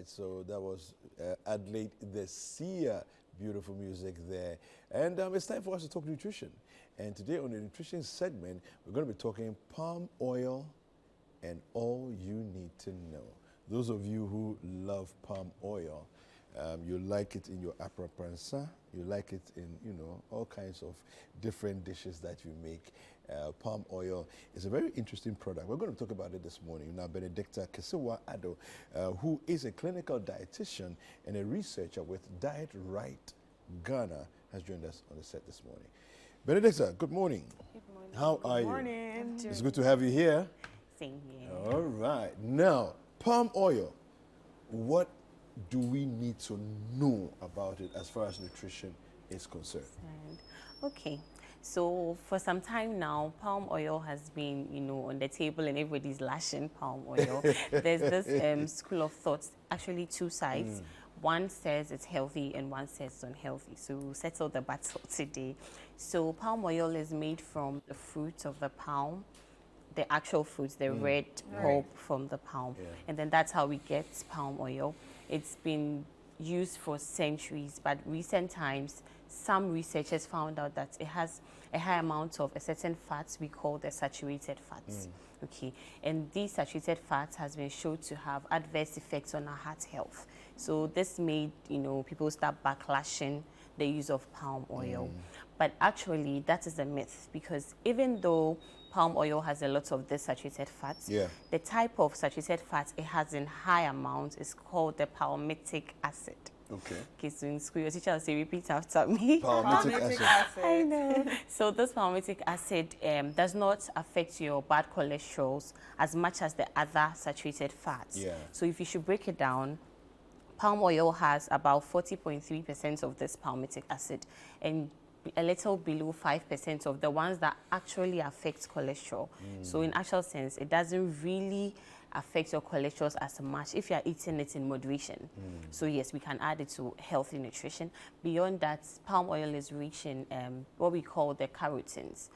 right, so that was Adelaide the Seer. Beautiful music there. And it's time for us to talk nutrition. And today on the nutrition segment, we're going to be talking palm oil and all you need to know. Those of you who love palm oil, you like it in your apra-pransa, you like it in, you know, all kinds of different dishes that you make. Palm oil is a very interesting product. We're going to talk about it this morning. Now, Benedicta Kesewa Ado, who is a clinical dietitian and a researcher with Diet Right Ghana, has joined us on the set this morning. Benedicta, good morning. Good morning. How are you? Good morning. It's good to have you here. Same here. All right. Now, palm oil. What do we need to know about it as far as nutrition is concerned? Okay. So for some time now, palm oil has been, you know, on the table and everybody's lashing palm oil. There's this school of thought, actually two sides. One says it's healthy and one says it's unhealthy. So we'll settle the battle today. So palm oil is made from the fruit of the palm, the actual fruits, the red pulp from the palm. Yeah. And then that's how we get palm oil. It's been used for centuries, but recent times, some researchers found out that it has a high amount of a certain fats we call the saturated fats. Okay, and these saturated fats has been shown to have adverse effects on our heart health. So this made, you know, people start backlashing the use of palm oil. But actually, that is a myth, because even though palm oil has a lot of this saturated fats, the type of saturated fat it has in high amounts is called the palmitic acid. Okay, so in school, your teacher will say, repeat after me. Palmitic acid. I know. So this palmitic acid does not affect your bad cholesterols as much as the other saturated fats. So if you should break it down, palm oil has about 40.3% of this palmitic acid and a little below 5% of the ones that actually affect cholesterol. So in actual sense, it doesn't really affect your cholesterol as much if you are eating it in moderation. So yes, we can add it to healthy nutrition. Beyond that, palm oil is rich in what we call the carotenes.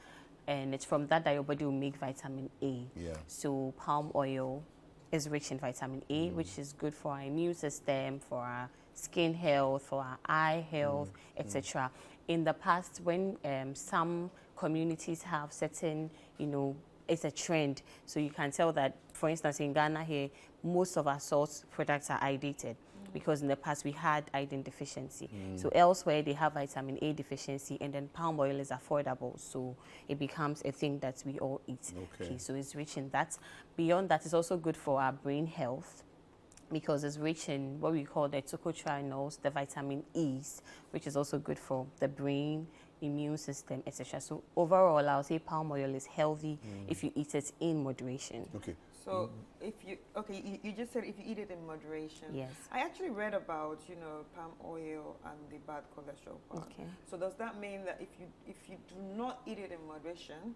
And it's from that your body will make vitamin A. So palm oil is rich in vitamin A, which is good for our immune system, for our skin health, for our eye health, etc. In the past, when some communities have certain, you know, it's a trend. So you can tell that, for instance, in Ghana here, most of our salt products are iodinated because in the past we had iodine deficiency. So elsewhere they have vitamin A deficiency, and then palm oil is affordable. So it becomes a thing that we all eat. Okay, so it's rich in that. Beyond that, it's also good for our brain health, because it's rich in what we call the tocotrienols, the vitamin E's, which is also good for the brain, immune system, etc. So overall, I'll say palm oil is healthy if you eat it in moderation. Okay. So if you, you just said if you eat it in moderation. Yes. I actually read about, you know, palm oil and the bad cholesterol part. Okay. So does that mean that if you do not eat it in moderation,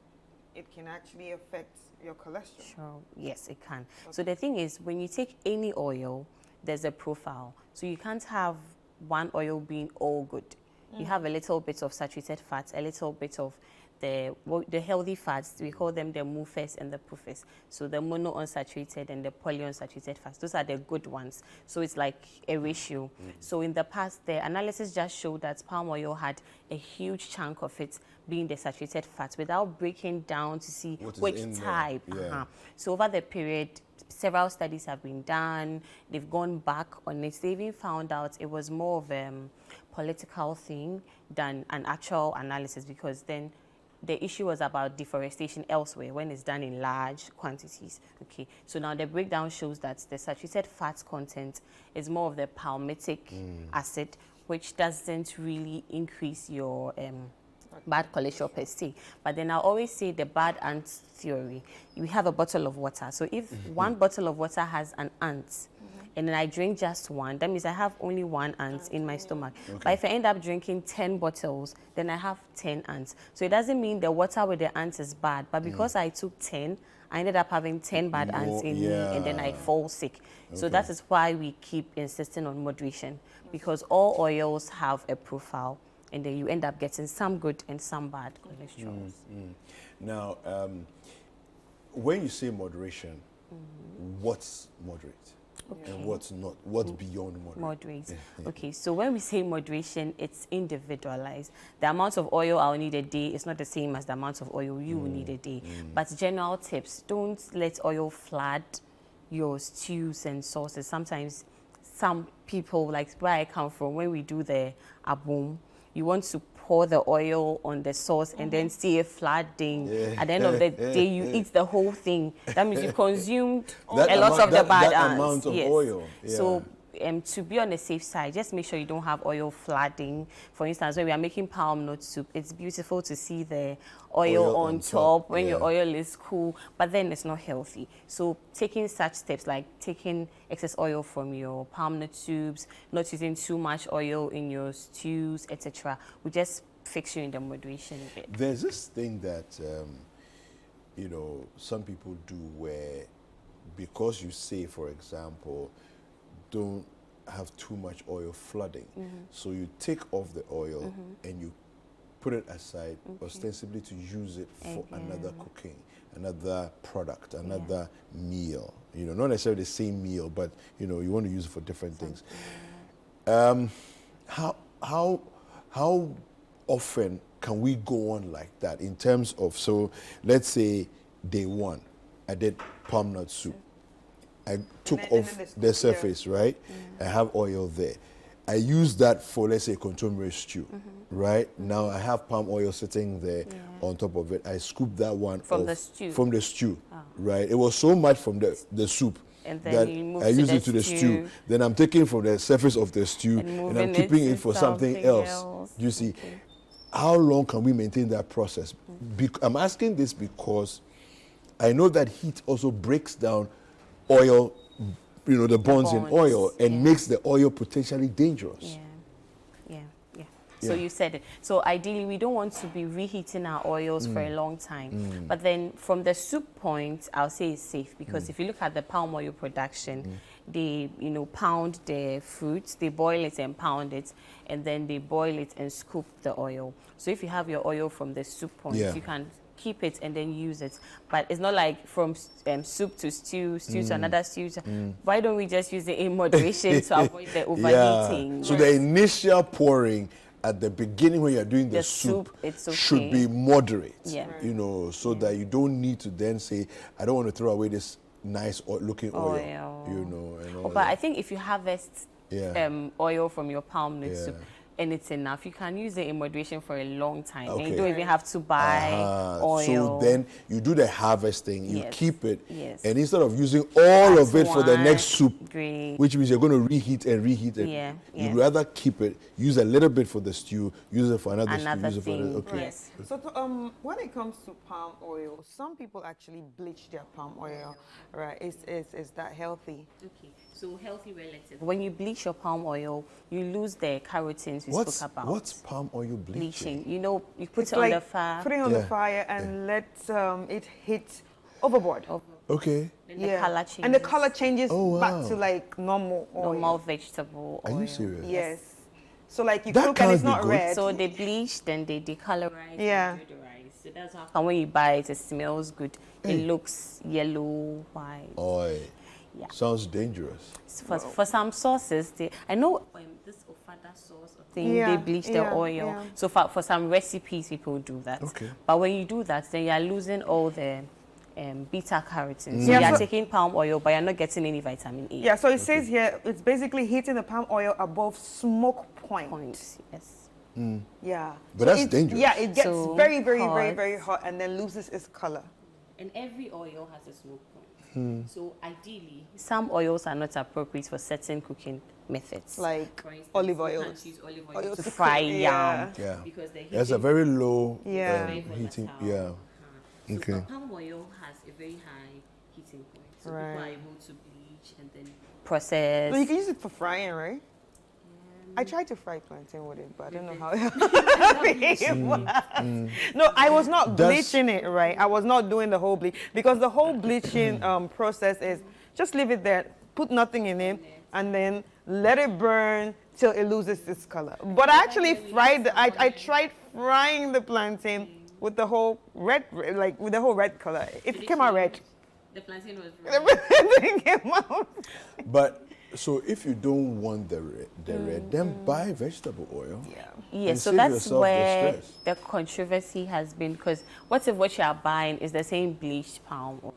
it can actually affect your cholesterol? Sure, yes, it can. Okay. So the thing is, when you take any oil, there's a profile. So you can't have one oil being all good. You have a little bit of saturated fats, a little bit of the healthy fats. We call them the MUFES and the PUFES. So the monounsaturated and the polyunsaturated fats, those are the good ones. So it's like a ratio. So in the past, the analysis just showed that palm oil had a huge chunk of it being the saturated fats without breaking down to see which type. So over the period, several studies have been done. They've gone back on it. They even found out it was more of a political thing than an actual analysis, because then the issue was about deforestation elsewhere when it's done in large quantities. Okay, so now the breakdown shows that the saturated fat content is more of the palmitic acid, which doesn't really increase your bad cholesterol per se. But then I always say the bad ants theory. We have a bottle of water. So if one bottle of water has an ant, and then I drink just one, that means I have only one ant in my stomach. But if I end up drinking 10 bottles, then I have 10 ants. So it doesn't mean the water with the ants is bad, but because I took 10, I ended up having 10 bad ants in me, and then I fall sick. So that is why we keep insisting on moderation, because all oils have a profile, and then you end up getting some good and some bad cholesterol. Now, when you say moderation, what's moderate? and what's not, what's beyond moderate. Moderate. Okay, so when we say moderation, it's individualized. The amount of oil I'll need a day is not the same as the amount of oil you will need a day. But general tips, don't let oil flood your stews and sauces. Sometimes some people, like where I come from, when we do the abum, you want to pour the oil on the sauce and then see it flooding. At the end of the day, you eat the whole thing. That means you consumed a lot of the bad amount of oil. So to be on the safe side, just make sure you don't have oil flooding. For instance, when we are making palm nut soup, it's beautiful to see the oil on top when your oil is cool, but then it's not healthy. So taking such steps like taking excess oil from your palm nut soups, not using too much oil in your stews, etc., will just fix you in the moderation bit. There's this thing that, you know, some people do where, because you say, for example, don't have too much oil flooding. So you take off the oil and you put it aside ostensibly to use it for another cooking, another product, another meal. You know, not necessarily the same meal, but you know, you want to use it for different things. How often can we go on like that in terms of, so let's say day one, I did palm nut soup. I took off the surface, right? I have oil there. I use that for, let's say, contemporary stew, right? Now I have palm oil sitting there on top of it. I scoop that one from off the stew. From the stew, right? It was so much from the soup and then that you move I to use the it to the stew. Then I'm taking from the surface of the stew and I'm keeping it for something else. You see, how long can we maintain that process? I'm asking this because I know that heat also breaks down oil, you know, the bonds in oil, and makes the oil potentially dangerous. So you said it. So ideally, we don't want to be reheating our oils for a long time. But then from the soup point, I'll say it's safe because if you look at the palm oil production, they, you know, pound the fruits, they boil it and pound it, and then they boil it and scoop the oil. So if you have your oil from the soup point, you can keep it and then use it. But it's not like from soup to stew, to another stew. Why don't we just use it in moderation to avoid the overheating? So the initial pouring at the beginning when you're doing the soup it's okay. should be moderate, you know, so that you don't need to then say, I don't want to throw away this nice looking oil, you know. And all but I think if you harvest oil from your palm nut soup, and it's enough, you can use it in moderation for a long time. And you don't even have to buy oil. So then you do the harvesting, you keep it, and instead of using all of it for the next soup, which means you're going to reheat and reheat it, you'd rather keep it, use a little bit for the stew, use it for another stew, use it for another, So when it comes to palm oil, some people actually bleach their palm oil, right? Is that healthy? Okay, so healthy relative. When you bleach your palm oil, you lose the carotenes we spoke about. What's palm oil bleaching? You know, you put it like on the fire. Put it on the fire and let it hit overboard. Okay. And the color changes. And the color changes back to like normal oil. Normal vegetable oil. Are you serious? Yes. So like you cook and it's not red. So they bleach, then they decolorize, and deodorize. So that's how when you buy it, it smells good. It looks yellow, white. Oil. Sounds dangerous. For some sauces, I know this ofada sauce thing, they bleach the oil. So for some recipes, people do that. Okay. But when you do that, then you are losing all the beta carotene. So you are taking palm oil, but you're not getting any vitamin A. Yeah, so it says here, it's basically heating the palm oil above smoke point. Yes. Yeah. But that's dangerous. Yeah, it gets So very, very, very, very hot and then loses its color. And every oil has a smoke point. So ideally, some oils are not appropriate for certain cooking methods. Like for instance, olive oil. You can't use olive oil to fry yam. Because the There's a very low heating. Okay. So palm oil has a very high heating point. So people are able to bleach and then process. So you can use it for frying, right? I tried to fry plantain with it, but I don't know how it was. No, I was not bleaching it, right? I was not doing the whole bleach because the whole bleaching process is just leave it there, put nothing in it, and then let it burn till it loses its color. But I actually fried. I tried frying the plantain with the whole red, like with the whole red color. It came out red. The plantain was Everything came out. But so if you don't want the red, then buy vegetable oil. Yeah. Yes, and so save that's yourself the where stress. the controversy has been, because what if what you are buying is the same bleached palm oil?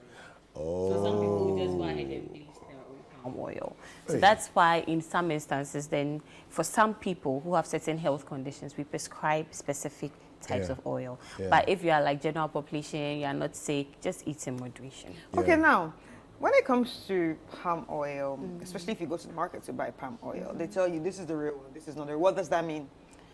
So some people just go ahead and bleach their own palm oil. So Hey. that's why in some instances then, for some people who have certain health conditions, we prescribe specific types Yeah. of oil. Yeah. But if you are like general population, you are not sick, just eat in moderation. Okay, Yeah. now, when it comes to palm oil, especially if you go to the market to buy palm oil, they tell you this is the real one, this is not the real. What does that mean?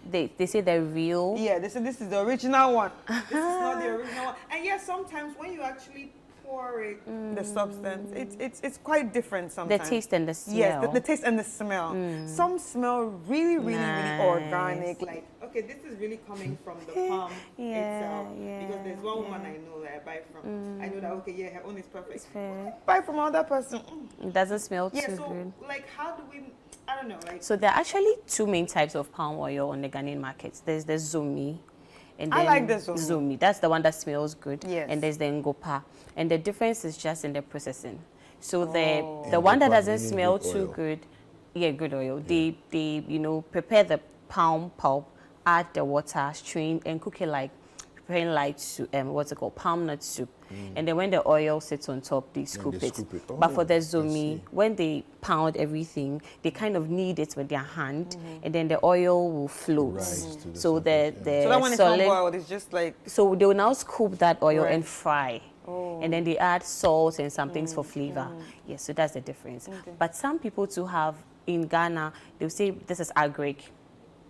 They say they're real. Yeah, they say this is the original one. This is not the original one. And yes, sometimes when you actually pour it, the substance, it's quite different The sometimes. taste and the smell. Yes, the taste and the smell. Some smell really, really, Nice. really organic. Like, okay, this is really coming from the palm Yeah, itself. yeah, Because there's one woman I know that I buy from. I know that, okay, yeah, her own is perfect. It's fair. Buy from another person. It doesn't smell Yeah, too so, good. like, how do we, I don't know, like, So there are actually two main types of palm oil on the Ghanaian markets. There's the Zumi. And I then like the Zumi. That's the one that smells good. Yes. And there's the Ngopa. And the difference is just in the processing. So Oh. the one that Ngopa doesn't meaning smell good too oil. good, yeah, good oil. They prepare the palm pulp, add the water, strain, and cook it like preparing like soup, what's it called, palm nut soup. And then when the oil sits on top, they scoop it. scoop it. But for Oh, the I Zumi, see. when they pound everything, they kind of knead it with their hand, and then the oil will float. Rise to the So surface, the so that one is not solid. boiled, it's just like, So they will now scoop that oil Right. and fry. Oh. And then they add salt and some things for flavor. Yes, so that's the difference. But some people too have, in Ghana, they'll say this is agric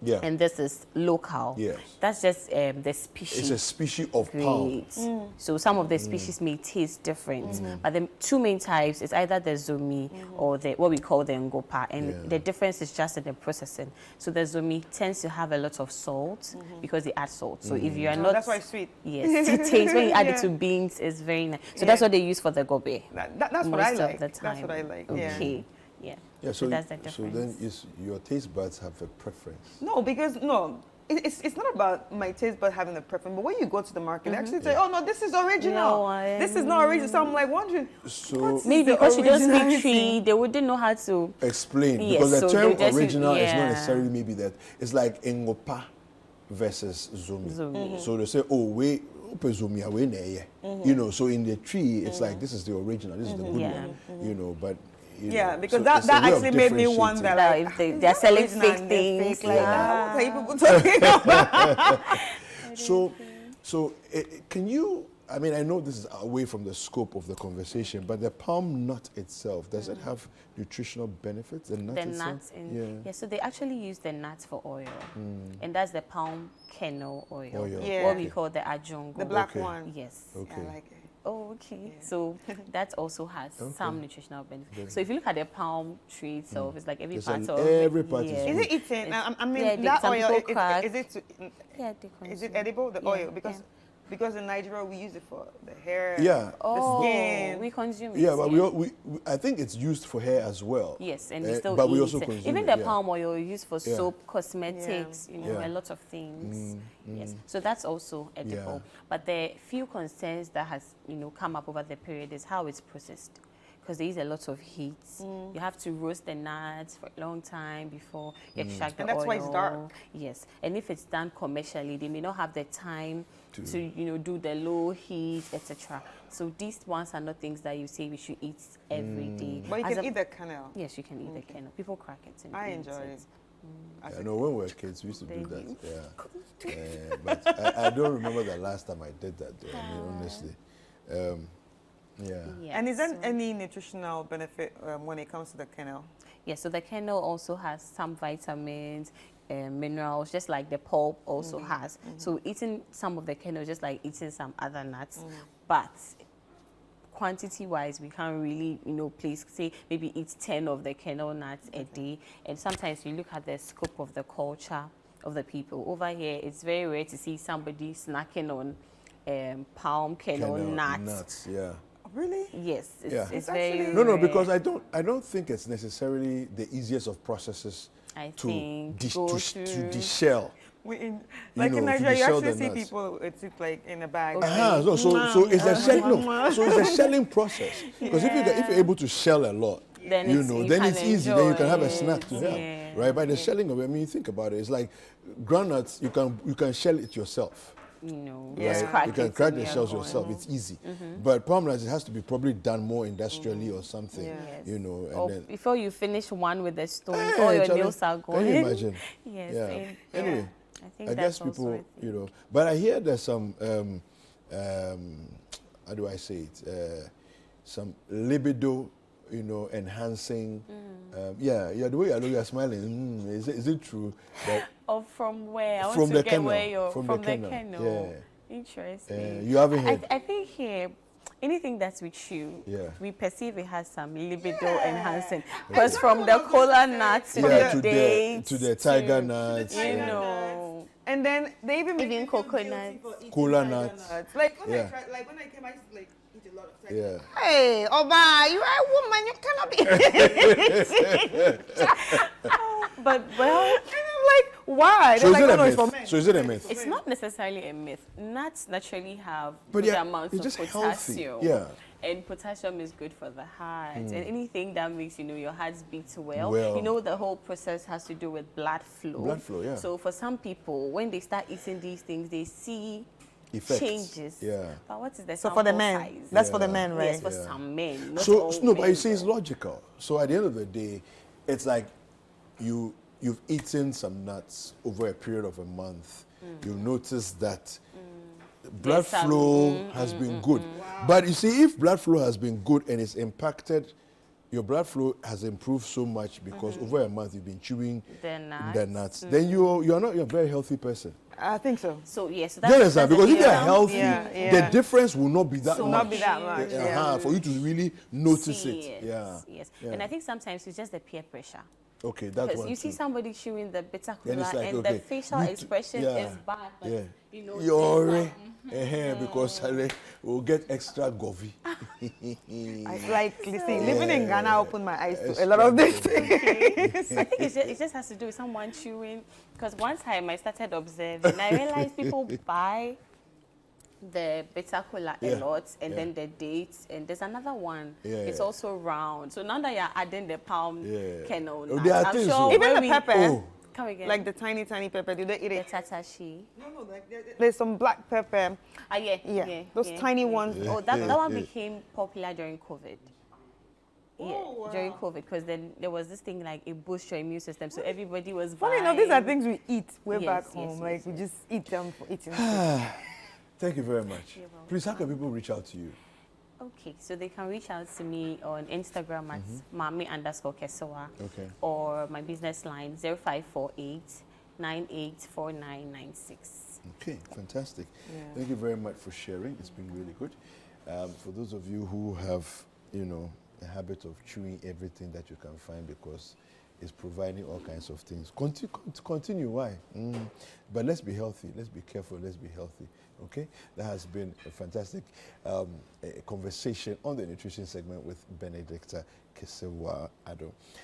Yeah. and this is local. Yes. That's just the species. It's a species of palm. Great. So some of the species may taste different, but the two main types is either the Zumi or the what we call the Ngopa, and Yeah. the difference is just in the processing. So the Zumi tends to have a lot of salt because they add salt. So if you are oh, not, that's why it's sweet. yes, it tastes when you add it Yeah. to beans, it's very nice. So Yeah. that's what they use for the gobe. That's what I most like. of the time. That's what I like. Yeah. Okay, yeah. Yeah, so that's the so difference. then your taste buds have a preference. No, because it's not about my taste bud having a preference. But when you go to the market, they actually say, "Oh no, this is original. No, this is not original." So I'm like wondering, So what's Maybe the because you don't speak originality? Tree, they wouldn't know how to. explain, Yes, because the so term they just- original is not yeah. necessarily maybe that. It's like Ngopa versus Zumi. Zumi. So they say, oh wait, Zumi away ne. You know, so in the tree, it's like this is the original, this is the good Yeah. one. You know, but you Yeah, know, because so that it's a way of actually made me wonder, differentiating. That like, if they- is they're that selling original fake and they're things, fake like yeah. that? What are you people talking about? So can you? I mean, I know this is away from the scope of the conversation, but the palm nut itself, does it have nutritional benefits? The nut The itself? nuts yeah, so they actually use the nuts for oil, and that's the palm kernel oil, Oil, Yeah. what we okay. call the ajongo. The black Okay. one. Yes. Okay. I like it. Oh, okay. So that also has Okay. some nutritional benefits. So if you look at the palm tree itself, it's like every There's part an- of every part is yeah. good. Is it eaten? I mean, yeah, that some oil, people crack. is it Yeah, they is it consume. edible? The Yeah, oil because in Nigeria we use it for the hair. Yeah. Oh, skin. we consume it. Yeah, but we I think it's used for hair as well. Yes, and we still but eat we also it. consume Even it, the yeah. palm oil we use for Yeah. soap, cosmetics, you know, Yeah. a lot of things. Yes, so that's also edible. Yeah. But the few concerns that has, come up over the period is how it's processed. Because there is a lot of heat. You have to roast the nuts for a long time before you extract the oil. And that's why it's dark. Yes, and if it's done commercially, they may not have the time to do the low heat, etc. So these ones are not things that you say we should eat every day. But you As can a- eat the kernel. Yes, you can eat the kernel. People crack it. And I eat enjoy it. I know when we were kids, we used to do Thank that. Yeah. But I don't remember the last time I did that, though. I mean, honestly. Yeah. Yeah, And is there so- any nutritional benefit when it comes to the kernel? Yeah, so the kernel also has some vitamins, minerals, just like the pulp also has. So eating some of the kernel is just like eating some other nuts, but quantity-wise, we can't really, please say maybe eat 10 of the kernel nuts a day. And sometimes you look at the scope of the culture of the people. Over here, it's very rare to see somebody snacking on palm kernel nuts. Yeah. Really? Yes, it's, Yeah. it's It's very actually- No, rare. because I don't think it's necessarily the easiest of processes I to think to go through. deshell. Like in if Nigeria, you shell actually the see nuts. people with it like in a bag. So it's a so it's a shelling process. Because if you're able to shell a lot, then you it's, know, you then can it's easy. Then you can have a enjoy snack it. to have, Yeah. right? By the shelling of it, I mean, you think about it. It's like groundnuts. You can shell it yourself. You know, Yeah. just Right? crack You can it crack and the you're shells going. yourself. It's easy. But palm nuts, it has to be probably done more industrially or something. Yeah. Yes. You know, and Or then before you finish one with the stone, Hey, all your Charlie, nails are gone. can you imagine? Yes. Yeah. and- Anyway, I think I that's guess people, also a you know, but I hear there's some, how do I say it? Some libido, you know, enhancing. Yeah, the way you're smiling. Is it true that Or from where? I want From to the get kennel. where you're From from the the kennel. kennel. Yeah. Interesting. you haven't heard? I think here, anything that's with you, Yeah. we perceive it has some libido enhancing. Because from the cola nuts to Yeah, the dates to the tiger to, nuts, you yeah. know, And then they even make Even me feel coconuts. guilty for eating Cola tiger nuts. Like when Yeah. I tried, like when I came, I used to like eat a lot of tiger Yeah. nuts. Hey, Oba, you are a woman, you cannot be. but well, And I'm like, why? So They're is like, it no, a it's for myth? men. So is it a myth? it's not necessarily a myth. Nuts naturally have But good yeah, amounts it's of just potassium. healthy. Yeah. And potassium is good for the heart. And anything that makes, your heart beat well. Well. The whole process has to do with blood flow. Blood flow, yeah. So for some people, when they start eating these things, they see Effects. changes. Yeah. But what is the So for the sample men, size? that's for the men, right? Yes, for some men. Not So all no, but men, you see, it's though. logical. So at the end of the day, it's like you've eaten some nuts over a period of a month. You'll notice that blood There's some- flow has been good. But you see, if blood flow has been good and it's impacted, your blood flow has improved so much because over a month you've been chewing The nuts. Then you're a very healthy person. I think so. So yes, so Do you understand? Because if you're example. healthy, Yeah. the difference will not be that So much. Not be that much. Yeah. For you to really notice See it. Yeah. Yes. Yeah. And I think sometimes it's just the peer pressure. Okay, that's Because one you see too. somebody chewing the bitter Then cola it's like, and okay, the facial you t- expression yeah, is bad. But, yeah. it's like, Because we'll get extra govy. Listen, living in Ghana opened my eyes to a lot of this. I think it just has to do with someone chewing. Because one time I started observing, I realized people buy the bitter cola a Yeah, lot, and yeah. then the dates, and there's another one. Yeah, it's yeah. also round. So now that you're adding the palm Yeah. kernel, Oh, nuts, there are I'm things sure so- Even when the we pepper. Oh, come again, Like the tiny pepper, do they eat the it? tatashi. No, like there's some black pepper. Yeah. Those tiny ones. Oh, that one became popular during COVID. Yeah, Oh, wow. during COVID, because then there was this thing like it boosts your immune system, so everybody was Funny buying. enough, these are things we eat way Yes, back yes, home. yes, Like we yes. just eat them for eating. thank you very much. Please, how can people reach out to you? Okay, so they can reach out to me on Instagram at mami_kesoa, Okay. or my business line 0548 984996. Okay, fantastic. Yeah. Thank you very much for sharing. It's been really good. For those of you who have, a habit of chewing everything that you can find because it's providing all kinds of things, continue. Why? But let's be healthy. Let's be careful. Let's be healthy. Okay? That has been a fantastic a conversation on the nutrition segment with Benedicta Kesewa Ado.